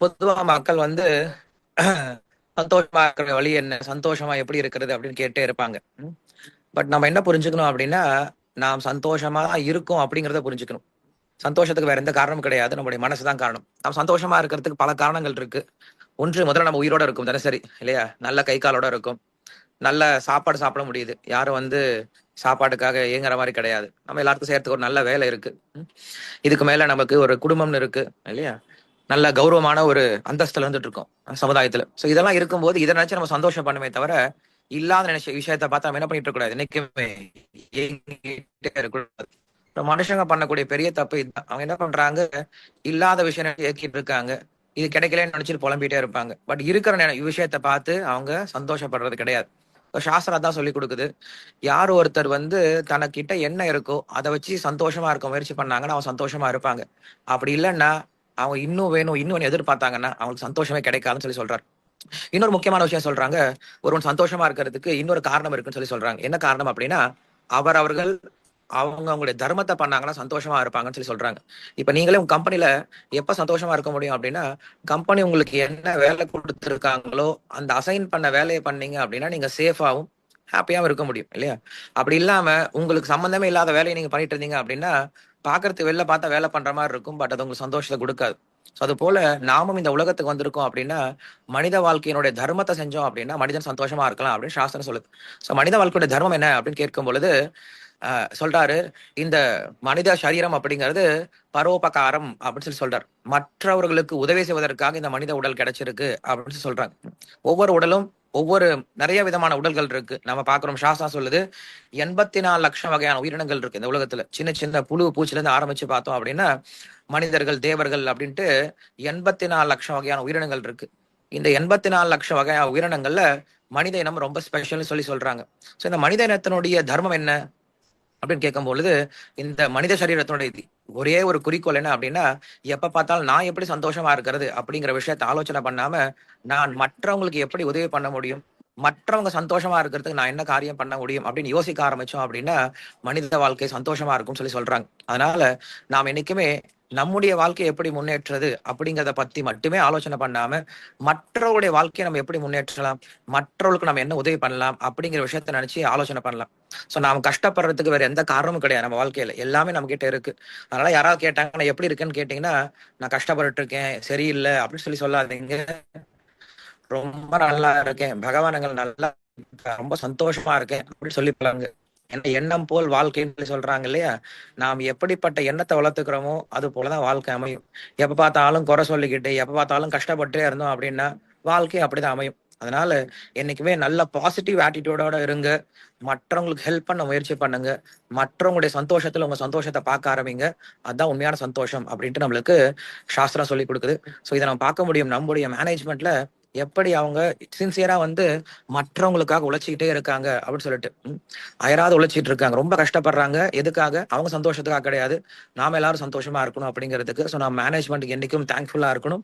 பொதுவா மக்கள் வந்து சந்தோஷமா இருக்கிற வழி என்ன, சந்தோஷமா எப்படி இருக்கிறது அப்படின்னு கேட்டே இருப்பாங்க. பட் நம்ம என்ன புரிஞ்சுக்கணும் அப்படின்னா, நாம் சந்தோஷமா இருக்கோம் அப்படிங்கிறத புரிஞ்சுக்கணும். சந்தோஷத்துக்கு வேற எந்த காரணமும் கிடையாது. நம்முடைய மனசு தான் காரணம். நாம் சந்தோஷமா இருக்கிறதுக்கு பல காரணங்கள் இருக்கு. ஒன்று, முதல்ல நம்ம உயிரோட இருக்கும் தினசரி இல்லையா? நல்ல கை காலோட இருக்கும். நல்ல சாப்பாடு சாப்பிட முடியுது. யாரும் வந்து சாப்பாட்டுக்காக ஏங்குற மாதிரி கிடையாது. நம்ம எல்லாத்துக்கும் செய்யறதுக்கு ஒரு நல்ல வேலை இருக்கு. இதுக்கு மேல நமக்கு ஒரு குடும்பம்னு இருக்கு இல்லையா? நல்ல கௌரவமான ஒரு அந்தஸ்துல இருந்துட்டு இருக்கோம் சமுதாயத்துல. சோ இதெல்லாம் இருக்கும்போது இதை நினைச்சு நம்ம சந்தோஷம் பண்ணுமே தவிர, இல்லாத நினைச்ச விஷயத்த பார்த்து நம்ம என்ன பண்ணிட்டு இருக்க கூடாது. என்னைக்குமே ஏங்கிட்டே இருக்கக்கூடாது. இப்ப மனுஷங்க பண்ணக்கூடிய பெரிய தப்பு இதுதான். அவங்க என்ன பண்றாங்க, இல்லாத விஷயம் இயக்கிட்டு இருக்காங்க. இது கிடைக்கலன்னு நினைச்சிட்டு புலம்பிட்டே இருப்பாங்க. பட் இருக்கிற விஷயத்த பார்த்து அவங்க சந்தோஷப்படுறது கிடையாது. இப்ப சாஸ்திரம் தான் சொல்லி கொடுக்குது. யார் ஒருத்தர் வந்து தனக்கிட்ட என்ன இருக்கோ அதை வச்சு சந்தோஷமா இருக்க முயற்சி பண்ணாங்கன்னா அவன் சந்தோஷமா இருப்பாங்க. அப்படி இல்லைன்னா அவங்க இன்னும் வேணும் இன்னும் எதிர்பார்த்தாங்கன்னா அவங்களுக்கு சந்தோஷமே கிடைக்காதுன்னு சொல்லி சொல்றாரு. இன்னொரு முக்கியமான விஷயம் சொல்றாங்க. ஒருவன் சந்தோஷமா இருக்கிறதுக்கு இன்னொரு காரணம் இருக்குன்னு சொல்லி சொல்றாங்க. என்ன காரணம் அப்படின்னா, அவர்கள் அவங்க அவங்களுடைய தர்மத்தை பண்ணாங்கன்னா சந்தோஷமா இருப்பாங்கன்னு சொல்லி சொல்றாங்க. இப்ப நீங்களே உங்க கம்பெனில எப்ப சந்தோஷமா இருக்க முடியும் அப்படின்னா, கம்பெனி உங்களுக்கு என்ன வேலை கொடுத்துருக்காங்களோ அந்த அசைன் பண்ண வேலையை பண்ணீங்க அப்படின்னா நீங்க சேஃபாவும் ஹாப்பியாவும் இருக்க முடியும் இல்லையா? அப்படி இல்லாம உங்களுக்கு சம்பந்தமே இல்லாத வேலையை நீங்க பண்ணிட்டு இருந்தீங்க அப்படின்னா, பாக்குறதுக்கு வெளில பார்த்தா வேலை பண்ற மாதிரி இருக்கும். பட் அது உங்களுக்கு சந்தோஷத்தை கொடுக்காது. அது போல நாமும் இந்த உலகத்துக்கு வந்திருக்கோம் அப்படின்னா, மனித வாழ்க்கையினுடைய தர்மத்தை செஞ்சோம் அப்படின்னா மனிதன் சந்தோஷமா இருக்கலாம் அப்படின்னு சாஸ்திரம் சொல்லுது. சோ மனித வாழ்க்கையோட தர்மம் என்ன அப்படின்னு கேட்கும் பொழுது சொல்றாரு, இந்த மனித சரீரம் அப்படிங்கிறது பரோபகாரம் அப்படின்னு சொல்லி சொல்றாரு. மற்றவர்களுக்கு உதவி செய்வதற்காக இந்த மனித உடல் கிடைச்சிருக்கு அப்படின்னு சொல்லி சொல்றாங்க. ஒவ்வொரு உடலும் ஒவ்வொரு நிறைய விதமான உடல்கள் இருக்கு. நம்ம பாக்குறோம், சாஸ்திரம் சொல்லுது 84 லட்சம் வகையான உயிரினங்கள் இருக்கு இந்த உலகத்துல. சின்ன சின்ன புழு பூச்சில இருந்து ஆரம்பிச்சு பார்த்தோம் அப்படின்னா மனிதர்கள், தேவர்கள் அப்படின்ட்டு 84 லட்சம் வகையான உயிரினங்கள் இருக்கு. இந்த 84 லட்சம் வகையான உயிரினங்கள்ல மனித இனம் ரொம்ப ஸ்பெஷல்னு சொல்லி சொல்றாங்க. சோ இந்த மனித இனத்தினுடைய தர்மம் என்ன அப்படின்னு கேட்கும் பொழுது, இந்த மனித சரீரத்தினுடைய ஒரே ஒரு குறிக்கோள் என்ன அப்படின்னா, எப்ப பார்த்தாலும் நான் எப்படி சந்தோஷமா இருக்கிறது அப்படிங்கிற விஷயத்த ஆலோசனை பண்ணாம, நான் மற்றவங்களுக்கு எப்படி உதவி பண்ண முடியும், மற்றவங்க சந்தோஷமா இருக்கிறதுக்கு நான் என்ன காரியம் பண்ண முடியும் அப்படின்னு யோசிக்க ஆரம்பிச்சோம் அப்படின்னா, மனித வாழ்க்கை சந்தோஷமா இருக்கும்னு சொல்லி சொல்றாங்க. அதனால நாம் என்னைக்குமே நம்முடைய வாழ்க்கையை எப்படி முன்னேற்றுறது அப்படிங்கிறத பத்தி மட்டுமே ஆலோசனை பண்ணாம, மற்றவருடைய வாழ்க்கையை நம்ம எப்படி முன்னேற்றலாம், மற்றவர்களுக்கு நம்ம என்ன உதவி பண்ணலாம் அப்படிங்கிற விஷயத்த நினைச்சு ஆலோசனை பண்ணலாம். சோ நாம கஷ்டப்படுறதுக்கு வேற எந்த காரணமும் கிடையாது நம்ம வாழ்க்கையில. எல்லாமே நம்ம கிட்ட இருக்கு. அதனால யாராவது கேட்டாங்க நான் எப்படி இருக்கேன்னு கேட்டீங்கன்னா, நான் கஷ்டப்பட்டு இருக்கேன், சரியில்லை அப்படின்னு சொல்லி சொல்லாதீங்க. ரொம்ப நல்லா இருக்கேன், பகவானங்கள் நல்லா ரொம்ப சந்தோஷமா இருக்கேன் அப்படின்னு சொல்லி பழங்க. ஏன்னா எண்ணம் போல் வாழ்க்கைன்னு சொல்லி சொல்றாங்க இல்லையா? நாம் எப்படிப்பட்ட எண்ணத்தை வளர்த்துக்கிறோமோ அது போலதான் வாழ்க்கை அமையும். எப்ப பார்த்தாலும் குறை சொல்லிக்கிட்டு எப்ப பார்த்தாலும் கஷ்டப்பட்டே இருந்தோம் அப்படின்னா வாழ்க்கை அப்படிதான் அமையும். அதனால என்னைக்குமே நல்ல பாசிட்டிவ் ஆட்டிடியூடோட இருங்க. மற்றவங்களுக்கு ஹெல்ப் பண்ண முயற்சி பண்ணுங்க. மற்றவங்களுடைய சந்தோஷத்துல உங்க சந்தோஷத்தை பார்க்க ஆரம்பிங்க. அதுதான் உண்மையான சந்தோஷம் அப்படின்ட்டு நம்மளுக்கு சாஸ்திரம் சொல்லி கொடுக்குது. சோ இதை நம்ம பார்க்க முடியும் நம்முடைய மேனேஜ்மெண்ட்ல எப்படி அவங்க சின்சியரா வந்து மற்றவங்களுக்காக உழைச்சிக்கிட்டே இருக்காங்க அப்படின்னு சொல்லிட்டு அயராது உழைச்சிட்டு இருக்காங்க. ரொம்ப கஷ்டப்படுறாங்க. எதுக்காக? அவங்க சந்தோஷத்துக்காக கிடையாது. நாம எல்லாரும் சந்தோஷமா இருக்கணும் அப்படிங்கிறதுக்கு. சோ நம்ம மேனேஜ்மெண்ட்டுக்கு என்னைக்கும் தேங்க்ஃபுல்லா இருக்கணும்.